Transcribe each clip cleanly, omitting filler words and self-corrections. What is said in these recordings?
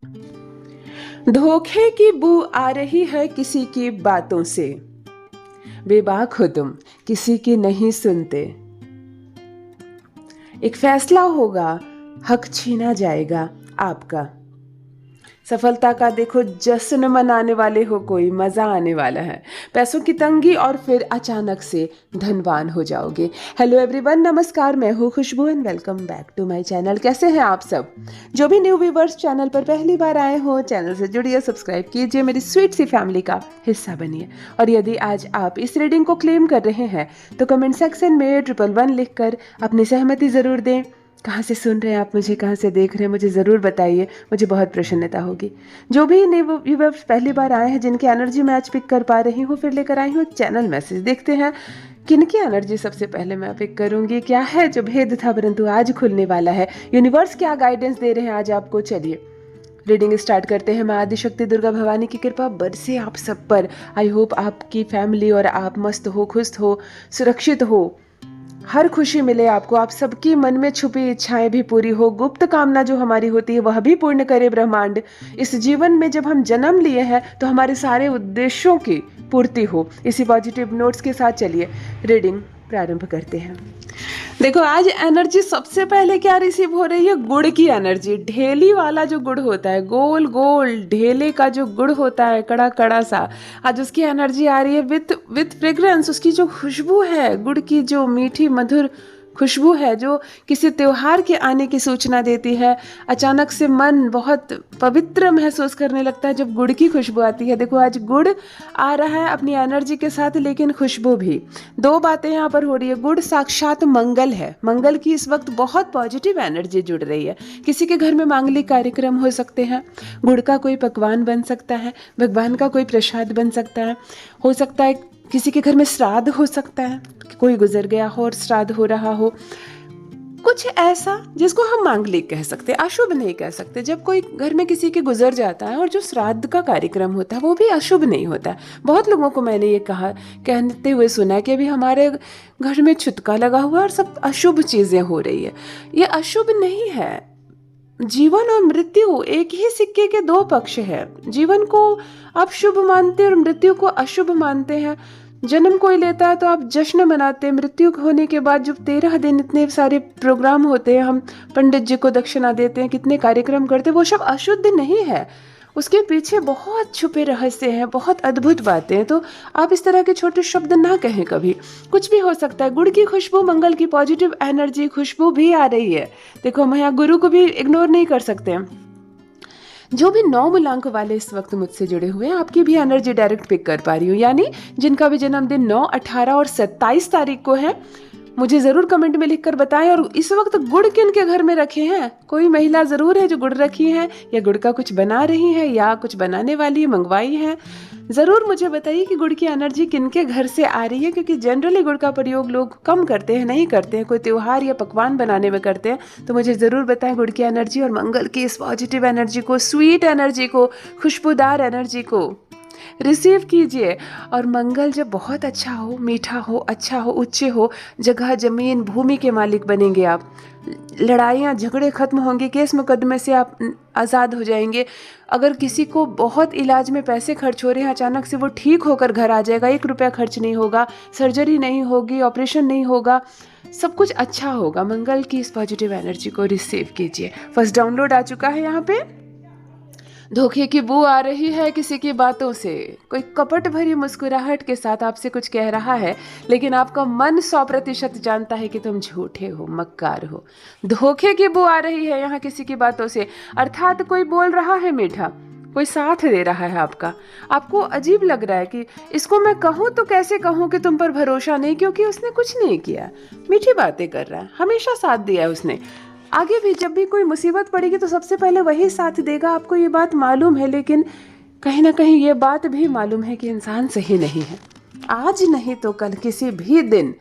धोखे की बू आ रही है किसी की बातों से, बेबाक हो तुम, किसी की नहीं सुनते। एक फैसला होगा, हक छीना जाएगा आपका। सफलता का देखो जश्न मनाने वाले हो, कोई मजा आने वाला है। पैसों की तंगी और फिर अचानक से धनवान हो जाओगे। हेलो एवरीवन, नमस्कार, मैं हूँ Khushboo and welcome back to my channel. कैसे हैं आप सब? जो भी न्यू व्यूवर्स चैनल पर पहली बार आए हो, चैनल से जुड़िए, सब्सक्राइब कीजिए, मेरी स्वीट सी फैमिली का हिस्सा बनिए। और यदि आज आप इस रीडिंग को क्लेम कर रहे हैं तो कमेंट सेक्शन में 111 लिखकर अपनी सहमति ज़रूर दें। कहाँ से सुन रहे हैं आप मुझे, कहाँ से देख रहे हैं, मुझे ज़रूर बताइए, मुझे बहुत प्रसन्नता होगी। जो भी नए व्यूवर्स पहली बार आए हैं, जिनकी एनर्जी मैं आज पिक कर पा रही हूँ, फिर लेकर आई हूँ एक चैनल मैसेज। देखते हैं किनकी एनर्जी सबसे पहले मैं पिक करूँगी। क्या है जो भेद था परंतु आज खुलने वाला है? यूनिवर्स क्या गाइडेंस दे रहे हैं आज आपको? चलिए रीडिंग स्टार्ट करते हैं। मैं आदिशक्ति दुर्गा भवानी की कृपा बरसे आप सब पर। आई होप आपकी फैमिली और आप मस्त हो, खुश हो, सुरक्षित हो, हर खुशी मिले आपको, आप सबकी मन में छुपी इच्छाएं भी पूरी हो, गुप्त कामना जो हमारी होती है वह भी पूर्ण करे ब्रह्मांड। इस जीवन में जब हम जन्म लिए हैं तो हमारे सारे उद्देश्यों की पूर्ति हो। इसी पॉजिटिव नोट्स के साथ चलिए रीडिंग प्रारंभ करते हैं। देखो आज एनर्जी सबसे पहले क्या रिसीव हो रही है? गुड़ की एनर्जी। ढेली वाला जो गुड़ होता है, गोल गोल ढेले का जो गुड़ होता है, कड़ा कड़ा सा, आज उसकी एनर्जी आ रही है विथ फ्रेग्रेंस। उसकी जो खुशबू है, गुड़ की जो मीठी मधुर खुशबू है, जो किसी त्योहार के आने की सूचना देती है। अचानक से मन बहुत पवित्र महसूस करने लगता है जब गुड़ की खुशबू आती है। देखो आज गुड़ आ रहा है अपनी एनर्जी के साथ, लेकिन खुशबू भी। दो बातें यहाँ पर हो रही है। गुड़ साक्षात मंगल है, मंगल की इस वक्त बहुत पॉजिटिव एनर्जी जुड़ रही है। किसी के घर में मांगलिक कार्यक्रम हो सकते हैं, गुड़ का कोई पकवान बन सकता है, भगवान का कोई प्रसाद बन सकता है, हो सकता है किसी के घर में श्राद्ध हो सकता है, कोई गुजर गया हो और श्राद्ध हो रहा हो, कुछ ऐसा जिसको हम मांगलिक कह सकते हैं, अशुभ नहीं कह सकते। जब कोई घर में किसी के गुजर जाता है और जो श्राद्ध का कार्यक्रम होता है वो भी अशुभ नहीं होता है। बहुत लोगों को मैंने ये कहते हुए सुना है कि अभी हमारे घर में छुतका लगा हुआ है और सब अशुभ चीज़ें हो रही है। ये अशुभ नहीं है। जीवन और मृत्यु एक ही सिक्के के दो पक्ष है। जीवन को आप शुभ मानते हैं और मृत्यु को अशुभ मानते हैं। जन्म कोई लेता है तो आप जश्न मनाते हैं, मृत्यु होने के बाद जब 13 दिन इतने सारे प्रोग्राम होते हैं, हम पंडित जी को दक्षिणा देते हैं, कितने कार्यक्रम करते हैं, वो सब अशुद्ध नहीं है। उसके पीछे बहुत छुपे रहस्य हैं, बहुत अद्भुत बातें हैं। तो आप इस तरह के छोटे शब्द ना कहें कभी, कुछ भी हो सकता है। गुड़ की खुशबू, मंगल की पॉजिटिव एनर्जी, खुशबू भी आ रही है। देखो हम यहाँ गुरु को भी इग्नोर नहीं कर सकते हैं। जो भी 9 मूलांक वाले इस वक्त मुझसे जुड़े हुए हैं, आपकी भी एनर्जी डायरेक्ट पिक कर पा रही हूँ, यानी जिनका भी जन्मदिन 9, 18 और 27 तारीख को है, मुझे ज़रूर कमेंट में लिखकर बताएं। और इस वक्त गुड़ किन के घर में रखे हैं? कोई महिला ज़रूर है जो गुड़ रखी है, या गुड़ का कुछ बना रही है, या कुछ बनाने वाली मंगवाई है। ज़रूर मुझे बताइए कि गुड़ की एनर्जी किन के घर से आ रही है, क्योंकि जनरली गुड़ का प्रयोग लोग कम करते हैं, नहीं करते हैं, कोई त्योहार या पकवान बनाने में करते हैं। तो मुझे ज़रूर बताएं गुड़ की एनर्जी और मंगल की इस पॉजिटिव एनर्जी को, स्वीट एनर्जी को, खुशबूदार एनर्जी को रिसीव कीजिए। और मंगल जब बहुत अच्छा हो, मीठा हो, अच्छा हो, उच्च हो, जगह जमीन भूमि के मालिक बनेंगे आप। लड़ाइयाँ झगड़े खत्म होंगे, केस मुकदमे से आप आज़ाद हो जाएंगे। अगर किसी को बहुत इलाज में पैसे खर्च हो रहे हैं, अचानक से वो ठीक होकर घर आ जाएगा, 1 रुपया खर्च नहीं होगा, सर्जरी नहीं होगी, ऑपरेशन नहीं होगा, सब कुछ अच्छा होगा। मंगल की इस पॉजिटिव एनर्जी को रिसीव कीजिए। फर्स्ट डाउनलोड आ चुका है यहाँ पे। धोखे की बू आ रही है किसी की बातों से। कोई कपट भरी मुस्कुराहट के साथ आपसे कुछ कह रहा है, लेकिन आपका मन 100% जानता है कि तुम झूठे हो, मक्कार हो। धोखे की बू आ रही है यहाँ किसी की बातों से, अर्थात कोई बोल रहा है मीठा, कोई साथ दे रहा है आपका। आपको अजीब लग रहा है कि इसको मैं कहूँ तो कैसे कहूँ कि तुम पर भरोसा नहीं, क्योंकि उसने कुछ नहीं किया, मीठी बातें कर रहा है, हमेशा साथ दिया है उसने। आगे भी जब भी कोई मुसीबत पड़ेगी तो सबसे पहले वही साथ देगा, आपको ये बात मालूम है। लेकिन कहीं ना कहीं ये बात भी मालूम है कि इंसान सही नहीं है। आज नहीं तो कल, किसी भी दिन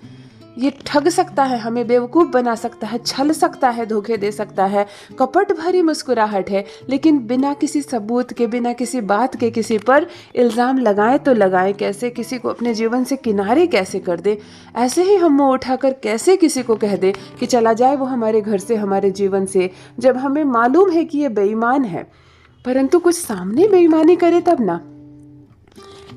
ये ठग सकता है, हमें बेवकूफ़ बना सकता है, छल सकता है, धोखे दे सकता है। कपट भरी मुस्कुराहट है, लेकिन बिना किसी सबूत के, बिना किसी बात के किसी पर इल्ज़ाम लगाएं तो लगाएं कैसे, किसी को अपने जीवन से किनारे कैसे कर दे। ऐसे ही हम मुँह उठाकर कैसे किसी को कह दे कि चला जाए वो हमारे घर से, हमारे जीवन से, जब हमें मालूम है कि ये बेईमान है। परंतु कुछ सामने बेईमानी करे तब ना।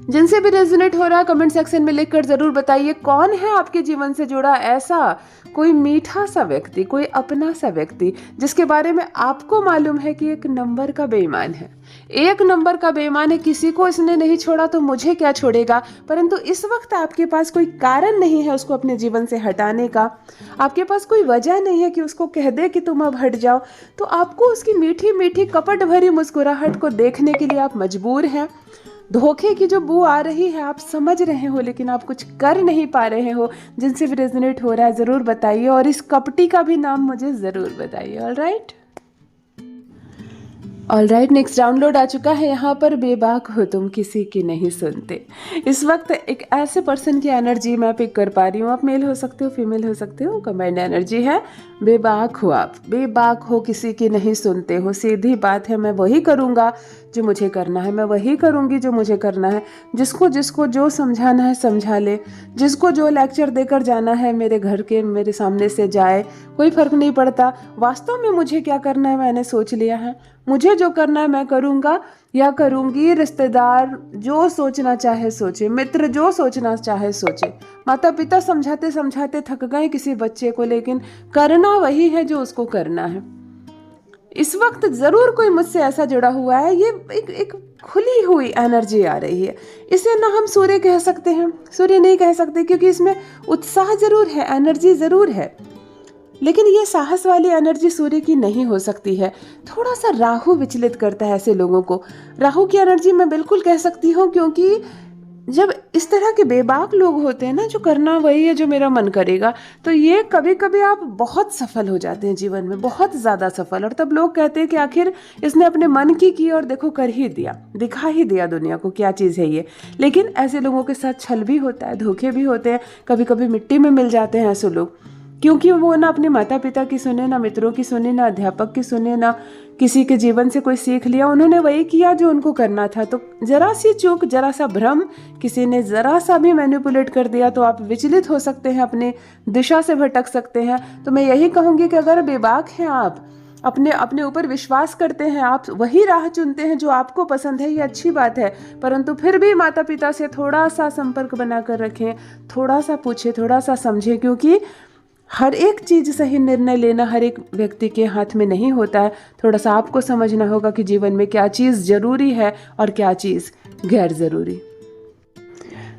जिनसे भी रेजोनेट हो रहा है कमेंट सेक्शन में लिखकर जरूर बताइए, कौन है आपके जीवन से जुड़ा ऐसा कोई मीठा सा व्यक्ति, कोई अपना सा व्यक्ति जिसके बारे में आपको मालूम है कि एक नंबर का बेईमान है, एक नंबर का बेईमान है, किसी को इसने नहीं छोड़ा तो मुझे क्या छोड़ेगा। परंतु इस वक्त आपके पास कोई कारण नहीं है उसको अपने जीवन से हटाने का, आपके पास कोई वजह नहीं है कि उसको कह दे कि तुम अब हट जाओ, तो आपको उसकी मीठी मीठी कपट भरी मुस्कुराहट को देखने के लिए आप मजबूर हैं। धोखे की जो बू आ रही है आप समझ रहे हो, लेकिन आप कुछ कर नहीं पा रहे हो। जिनसे भी रेजोनेट हो रहा है ज़रूर बताइए, और इस कपटी का भी नाम मुझे ज़रूर बताइए। ऑल राइट, नेक्स्ट डाउनलोड आ चुका है यहाँ पर, बेबाक हो तुम किसी की नहीं सुनते। इस वक्त एक ऐसे पर्सन की एनर्जी मैं पिक कर पा रही हूँ, आप मेल हो सकते हो फीमेल हो सकते हो, कंबाइंड एनर्जी है। बेबाक हो आप, बेबाक हो, किसी की नहीं सुनते हो। सीधी बात है, मैं वही करूँगा जो मुझे करना है, मैं वही करूँगी जो मुझे करना है। जिसको जिसको जो समझाना है समझा ले, जिसको जो लेक्चर देकर जाना है मेरे घर के मेरे सामने से जाए, कोई फ़र्क नहीं पड़ता। वास्तव में मुझे क्या करना है मैंने सोच लिया है, मुझे जो करना है मैं करूँगा या करूँगी। रिश्तेदार जो सोचना चाहे सोचे, मित्र जो सोचना चाहे सोचे, माता पिता समझाते समझाते थक गए किसी बच्चे को, लेकिन करना वही है जो उसको करना है। इस वक्त ज़रूर कोई मुझसे ऐसा जुड़ा हुआ है, ये एक खुली हुई एनर्जी आ रही है। इसे ना हम सूर्य कह सकते हैं, सूर्य नहीं कह सकते, क्योंकि इसमें उत्साह ज़रूर है, एनर्जी ज़रूर है, लेकिन ये साहस वाली एनर्जी सूर्य की नहीं हो सकती है। थोड़ा सा राहु विचलित करता है ऐसे लोगों को। राहु की एनर्जी मैं बिल्कुल कह सकती हूँ, क्योंकि जब इस तरह के बेबाक लोग होते हैं ना, जो करना वही है जो मेरा मन करेगा, तो ये कभी कभी आप बहुत सफल हो जाते हैं जीवन में, बहुत ज़्यादा सफल। और तब लोग कहते हैं कि आखिर इसने अपने मन की और देखो कर ही दिया, दिखा ही दिया दुनिया को क्या चीज़ है ये। लेकिन ऐसे लोगों के साथ छल भी होता है, धोखे भी होते हैं, कभी कभी मिट्टी में मिल जाते हैं ऐसे लोग, क्योंकि वो ना अपने माता पिता की सुने, ना मित्रों की सुने, ना अध्यापक की सुने, ना किसी के जीवन से कोई सीख लिया। उन्होंने वही किया जो उनको करना था। तो जरा सी चूक, जरा सा भ्रम, किसी ने जरा सा भी मैनिपुलेट कर दिया तो आप विचलित हो सकते हैं, अपने दिशा से भटक सकते हैं। तो मैं यही कहूँगी कि अगर बेबाक हैं आप, अपने ऊपर विश्वास करते हैं, आप वही राह चुनते हैं जो आपको पसंद है, ये अच्छी बात है। परंतु फिर भी माता पिता से थोड़ा सा संपर्क बनाकर रखें, थोड़ा सा पूछें, थोड़ा सा समझें, क्योंकि हर एक चीज़ सही निर्णय लेना हर एक व्यक्ति के हाथ में नहीं होता है। थोड़ा सा आपको समझना होगा कि जीवन में क्या चीज़ ज़रूरी है और क्या चीज़ गैर ज़रूरी।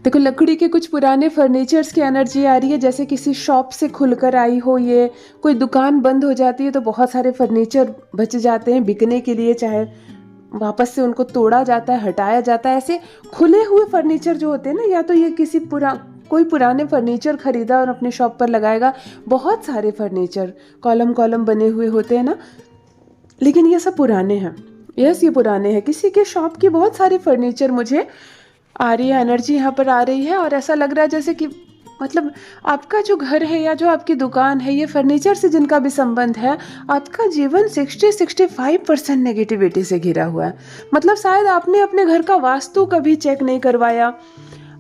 देखो, लकड़ी के कुछ पुराने फर्नीचर्स की एनर्जी आ रही है, जैसे किसी शॉप से खुलकर आई हो ये, कोई दुकान बंद हो जाती है तो बहुत सारे फर्नीचर बच जाते हैं बिकने के लिए, चाहे वापस से उनको तोड़ा जाता है, हटाया जाता है। ऐसे खुले हुए फर्नीचर जो होते हैं ना, या तो ये किसी कोई पुराने फर्नीचर खरीदा और अपने शॉप पर लगाएगा। बहुत सारे फर्नीचर कॉलम कॉलम बने हुए होते हैं ना, लेकिन ये सब पुराने हैं। यस, ये पुराने हैं। किसी के शॉप की बहुत सारी फर्नीचर मुझे आ रही है, एनर्जी यहाँ पर आ रही है, और ऐसा लग रहा है जैसे कि मतलब आपका जो घर है या जो आपकी दुकान है, ये फर्नीचर से जिनका भी संबंध है, आपका जीवन 60-65% नेगेटिविटी से घिरा हुआ है। मतलब शायद आपने अपने घर का वास्तु कभी चेक नहीं करवाया,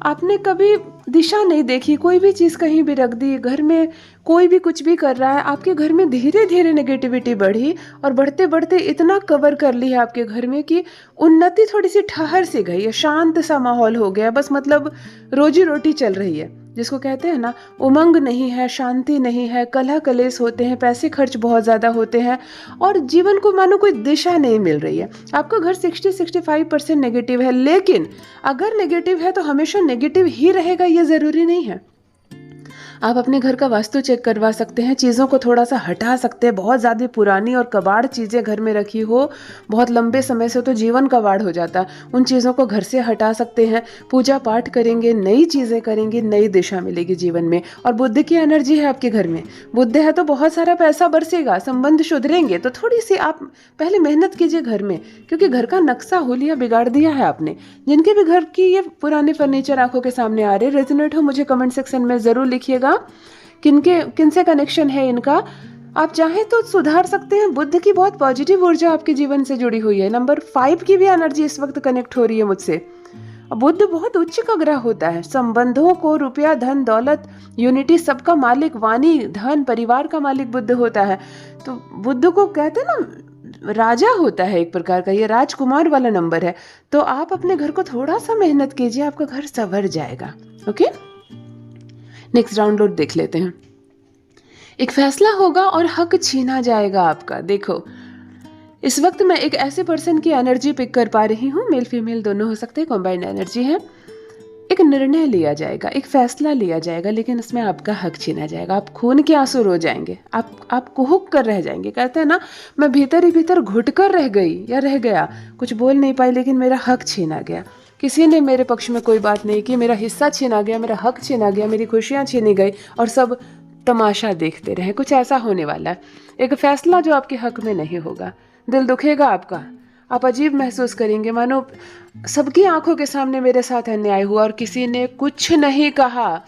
आपने कभी दिशा नहीं देखी, कोई भी चीज़ कहीं भी रख दी, घर में कोई भी कुछ भी कर रहा है, आपके घर में धीरे धीरे नेगेटिविटी बढ़ी और बढ़ते बढ़ते इतना कवर कर ली है आपके घर में कि उन्नति थोड़ी सी ठहर सी गई है, शांत सा माहौल हो गया। बस मतलब रोजी रोटी चल रही है, जिसको कहते हैं ना, उमंग नहीं है, शांति नहीं है, कलह कलेश होते हैं, पैसे खर्च बहुत ज़्यादा होते हैं, और जीवन को मानो कोई दिशा नहीं मिल रही है। आपका घर 60-65% नेगेटिव है, लेकिन अगर नेगेटिव है तो हमेशा नेगेटिव ही रहेगा ये ज़रूरी नहीं है। आप अपने घर का वास्तु चेक करवा सकते हैं, चीज़ों को थोड़ा सा हटा सकते हैं। बहुत ज़्यादा पुरानी और कबाड़ चीज़ें घर में रखी हो बहुत लंबे समय से, तो जीवन कबाड़ हो जाता है। उन चीज़ों को घर से हटा सकते हैं, पूजा पाठ करेंगे, नई चीज़ें करेंगे, नई दिशा मिलेगी जीवन में। और बुद्ध की एनर्जी है आपके घर में, बुद्ध है तो बहुत सारा पैसा बरसेगा, संबंध सुधरेंगे। तो थोड़ी सी आप पहले मेहनत कीजिए घर में, क्योंकि घर का नक्शा हुलिया बिगाड़ दिया है आपने। जिनके भी घर की ये पुराने फर्नीचर आंखों के सामने आ रहे, रेजोनेट हो, मुझे कमेंट सेक्शन में ज़रूर लिखिएगा किनसे कनेक्शन है इनका। आप चाहें तो सुधार सकते हैं। बुद्ध की बहुत पॉजिटिव ऊर्जा आपके जीवन से जुड़ी हुई है। नंबर 5 की भी एनर्जी इस वक्त कनेक्ट हो रही है मुझसे। बुद्ध बहुत उच्च का ग्रह होता है, संबंधों को, रुपया, धन, दौलत, यूनिटी, सबका मालिक, वाणी, धन, परिवार का मालिक बुद्ध होता है। तो बुद्ध को कहते हैं ना, राजा होता है एक प्रकार का, ये राजकुमार वाला नंबर है। तो आप अपने घर को थोड़ा सा मेहनत कीजिए, आपका घर संवर जाएगा। ओके, नेक्स्ट डाउनलोड देख लेते हैं। एक फैसला होगा और हक छीना जाएगा आपका। देखो, इस वक्त मैं एक ऐसे पर्सन की एनर्जी पिक कर पा रही हूँ, मेल फीमेल दोनों हो सकते हैं, कॉम्बाइंड एनर्जी है। एक निर्णय लिया जाएगा, एक फैसला लिया जाएगा, लेकिन उसमें आपका हक छीना जाएगा। आप खून के आंसू रो जाएंगे, आप कुहुक कर रह जाएंगे। कहते हैं ना, मैं भीतर ही भीतर घुट कर रह गई या रह गया, कुछ बोल नहीं पाई, लेकिन मेरा हक छीना गया। किसी ने मेरे पक्ष में कोई बात नहीं की, मेरा हिस्सा छीना गया, मेरा हक छीना गया, मेरी खुशियाँ छीनी गई और सब तमाशा देखते रहे। कुछ ऐसा होने वाला है, एक फैसला जो आपके हक में नहीं होगा। दिल दुखेगा आपका, आप अजीब महसूस करेंगे, मानो सबकी आंखों के सामने मेरे साथ अन्याय हुआ और किसी ने कुछ नहीं कहा।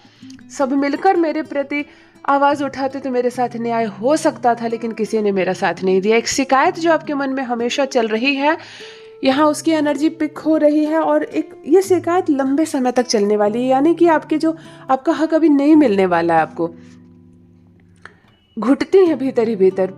सब मिलकर मेरे प्रति आवाज़ उठाते तो मेरे साथ न्याय हो सकता था, लेकिन किसी ने मेरा साथ नहीं दिया। एक शिकायत जो आपके मन में हमेशा चल रही है, यहाँ उसकी एनर्जी पिक हो रही है और एक ये शिकायत लंबे समय तक चलने वाली है, यानी कि आपका हक अभी नहीं मिलने वाला है। आपको घुटती है भीतर ही भीतर,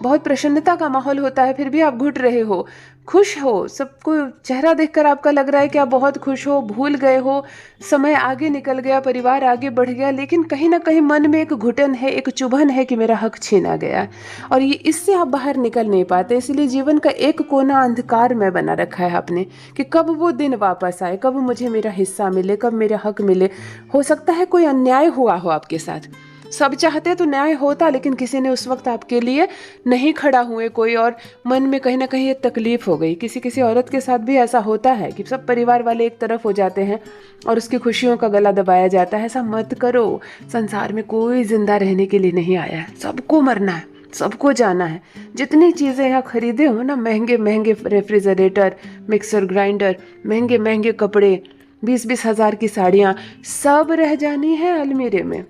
बहुत प्रसन्नता का माहौल होता है, फिर भी आप घुट रहे हो। खुश हो, सबको चेहरा देखकर आपका लग रहा है कि आप बहुत खुश हो, भूल गए हो, समय आगे निकल गया, परिवार आगे बढ़ गया, लेकिन कहीं ना कहीं मन में एक घुटन है, एक चुभन है कि मेरा हक छीना गया और ये इससे आप बाहर निकल नहीं पाते। इसलिए जीवन का एक कोना अंधकार में बना रखा है आपने कि कब वो दिन वापस आए, कब मुझे मेरा हिस्सा मिले, कब मेरा हक मिले। हो सकता है कोई अन्याय हुआ हो आपके साथ, सब चाहते तो न्याय होता, लेकिन किसी ने उस वक्त आपके लिए नहीं खड़ा हुए कोई, और मन में कहीं ना कहीं एक तकलीफ हो गई। किसी औरत के साथ भी ऐसा होता है कि सब परिवार वाले एक तरफ हो जाते हैं और उसकी खुशियों का गला दबाया जाता है। ऐसा मत करो, संसार में कोई जिंदा रहने के लिए नहीं आया है, सबको मरना है, सबको जाना है। जितनी चीज़ें यहाँ खरीदे हो ना, महंगे महंगे रेफ्रिजरेटर, मिक्सर ग्राइंडर, महंगे महंगे कपड़े, 20-20 हज़ार की साड़ियाँ, सब रह जानी है अलमीरे में,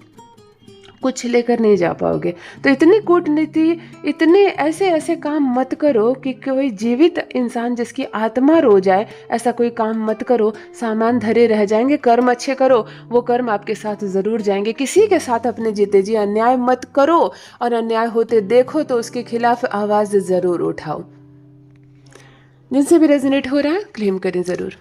कुछ लेकर नहीं जा पाओगे। तो इतनी कूटनीति, इतने ऐसे ऐसे काम मत करो कि कोई जीवित इंसान जिसकी आत्मा रो जाए, ऐसा कोई काम मत करो। सामान धरे रह जाएंगे, कर्म अच्छे करो, वो कर्म आपके साथ ज़रूर जाएंगे। किसी के साथ अपने जीते जी अन्याय मत करो, और अन्याय होते देखो तो उसके खिलाफ आवाज़ ज़रूर उठाओ। जिनसे भी रेजोनेट हो रहा है क्लेम करें ज़रूर।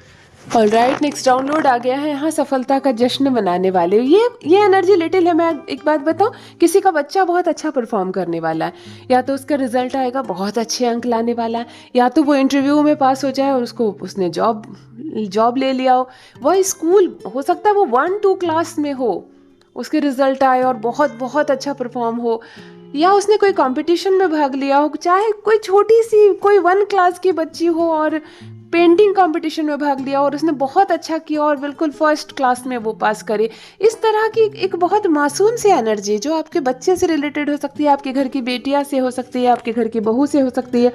ऑलराइट, नेक्स्ट डाउनलोड आ गया है। यहाँ सफलता का जश्न मनाने वाले, ये एनर्जी लिटिल है। मैं एक बात बताऊँ, किसी का बच्चा बहुत अच्छा परफॉर्म करने वाला है, या तो उसका रिजल्ट आएगा, बहुत अच्छे अंक लाने वाला है, या तो वो इंटरव्यू में पास हो जाए और उसने जॉब ले लिया हो। वह स्कूल हो सकता है वो 1-2 क्लास में हो, उसके रिजल्ट आए और बहुत बहुत अच्छा परफॉर्म हो, या उसने कोई कंपटीशन में भाग लिया हो, चाहे कोई छोटी सी कोई 1 क्लास की बच्ची हो और पेंटिंग कंपटीशन में भाग लिया और उसने बहुत अच्छा किया और बिल्कुल फर्स्ट क्लास में वो पास करे। इस तरह की एक बहुत मासूम सी एनर्जी जो आपके बच्चे से रिलेटेड हो सकती है, आपके घर की बेटिया से हो सकती है, आपके घर की बहू से हो सकती है,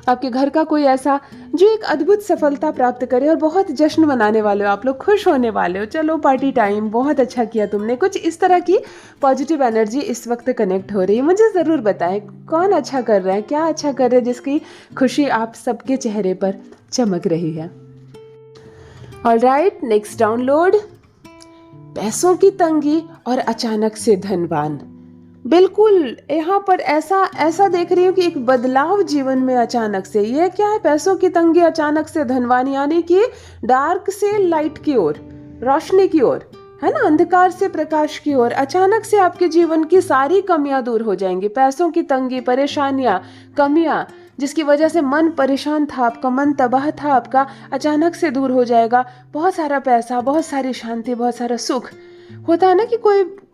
आपके घर का कोई ऐसा जो एक अद्भुत सफलता प्राप्त करे और बहुत जश्न मनाने वाले हो, आप लोग खुश होने वाले हो, चलो पार्टी टाइम, बहुत अच्छा किया तुमने। कुछ इस तरह की पॉजिटिव एनर्जी इस वक्त कनेक्ट हो रही है। मुझे ज़रूर बताएं कौन अच्छा कर रहा है, क्या अच्छा कर रहा है जिसकी खुशी आप सबके चेहरे पर चमक रही है। ऑलराइट, नेक्स्ट डाउनलोड, पैसों की तंगी और अचानक से धनवान। बिल्कुल यहाँ पर ऐसा देख रही हूँ कि एक बदलाव जीवन में अचानक से। ये क्या है? पैसों की तंगी, अचानक से धनवान, यानी कि डार्क से लाइट की ओर, रोशनी की ओर, है ना, अंधकार से प्रकाश की ओर। अचानक से आपके जीवन की सारी कमियां दूर हो जाएंगी। पैसों की तंगी, परेशानियां, कमियां, जिसकी वजह से मन परेशान था आपका, मन तबाह था आपका, अचानक से दूर हो जाएगा। बहुत सारा पैसा, बहुत सारी शांति, बहुत सारा सुख। होता है ना कि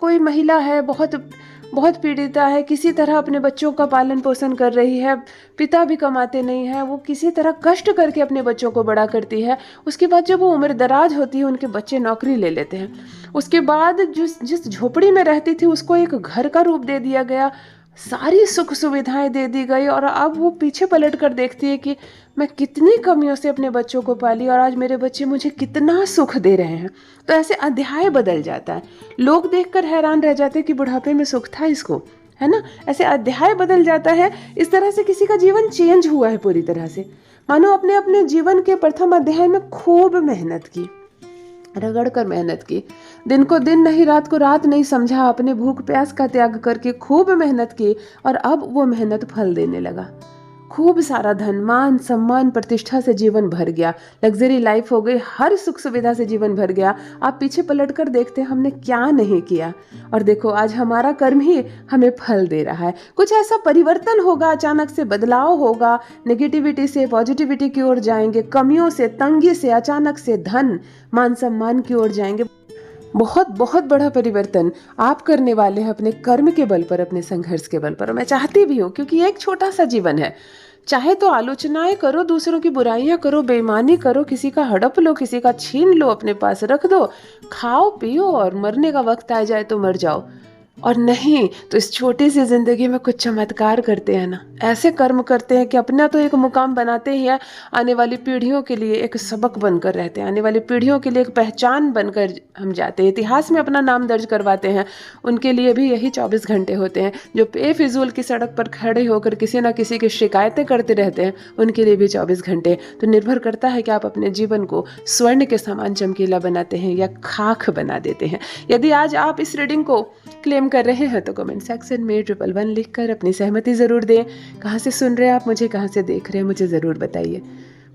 कोई महिला है, बहुत पीड़िता है, किसी तरह अपने बच्चों का पालन पोषण कर रही है, पिता भी कमाते नहीं है, वो किसी तरह कष्ट करके अपने बच्चों को बड़ा करती है। उसके बाद जब वो उम्र दराज होती है, उनके बच्चे नौकरी ले लेते हैं। उसके बाद जिस झोपड़ी में रहती थी उसको एक घर का रूप दे दिया गया, सारी सुख सुविधाएं दे दी गई, और अब वो पीछे पलट कर देखती है कि मैं कितनी कमियों से अपने बच्चों को पाली और आज मेरे बच्चे मुझे कितना सुख दे रहे हैं। तो ऐसे अध्याय बदल जाता है। लोग देखकर हैरान रह जाते हैं कि बुढ़ापे में सुख था इसको, है ना। ऐसे अध्याय बदल जाता है। इस तरह से किसी का जीवन चेंज हुआ है पूरी तरह से, मानो अपने जीवन के प्रथम अध्याय में खूब मेहनत की, रगड़ कर मेहनत की, दिन को दिन नहीं, रात को रात नहीं समझा, अपने भूख प्यास का त्याग करके खूब मेहनत की, और अब वो मेहनत फल देने लगा। खूब सारा धन, मान सम्मान, प्रतिष्ठा से जीवन भर गया, लग्जरी लाइफ हो गई, हर सुख सुविधा से जीवन भर गया। आप पीछे पलट कर देखते हैं हमने क्या नहीं किया, और देखो आज हमारा कर्म ही हमें फल दे रहा है। कुछ ऐसा परिवर्तन होगा, अचानक से बदलाव होगा, नेगेटिविटी से पॉजिटिविटी की ओर जाएंगे, कमियों से, तंगी से अचानक से धन मान सम्मान की ओर जाएंगे। बहुत बहुत बड़ा परिवर्तन आप करने वाले हैं अपने कर्म के बल पर, अपने संघर्ष के बल पर। और मैं चाहती भी हूँ, क्योंकि ये एक छोटा सा जीवन है, चाहे तो आलोचनाएं करो, दूसरों की बुराइयां करो, बेईमानी करो, किसी का हड़प लो, किसी का छीन लो, अपने पास रख दो, खाओ पियो और मरने का वक्त आ जाए तो मर जाओ। और नहीं तो इस छोटी सी जिंदगी में कुछ चमत्कार करते हैं ना, ऐसे कर्म करते हैं कि अपना तो एक मुकाम बनाते ही है, आने वाली पीढ़ियों के लिए एक सबक बनकर रहते हैं, आने वाली पीढ़ियों के लिए एक पहचान बनकर हम जाते हैं, इतिहास में अपना नाम दर्ज करवाते हैं। उनके लिए भी यही 24 घंटे होते हैं। जो बेफिजूल की सड़क पर खड़े होकर किसी ना किसी की शिकायतें करते रहते हैं, उनके लिए भी 24 घंटे। तो निर्भर करता है कि आप अपने जीवन को स्वर्ण के समान चमकीला बनाते हैं या खाक बना देते हैं। यदि आज आप इस रीडिंग को क्लेम कर रहे हैं तो कमेंट सेक्शन में 111 लिखकर अपनी सहमति ज़रूर दें। कहाँ से सुन रहे हैं आप मुझे, कहाँ से देख रहे हैं, मुझे ज़रूर बताइए।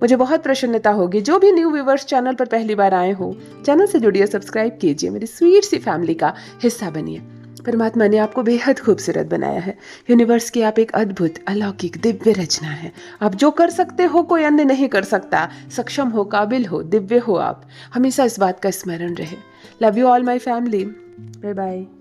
मुझे बहुत प्रसन्नता होगी। जो भी न्यू व्यूवर्स चैनल पर पहली बार आए हो, चैनल से जुड़िए, सब्सक्राइब कीजिए, मेरी स्वीट सी फैमिली का हिस्सा बनिए। परमात्मा ने आपको बेहद खूबसूरत बनाया है। यूनिवर्स की आप एक अद्भुत, अलौकिक, दिव्य रचना है। आप जो कर सकते हो कोई अन्य नहीं कर सकता। सक्षम हो, काबिल हो, दिव्य हो आप। हमेशा इस बात का स्मरण रहे। Love you all my family. Bye bye.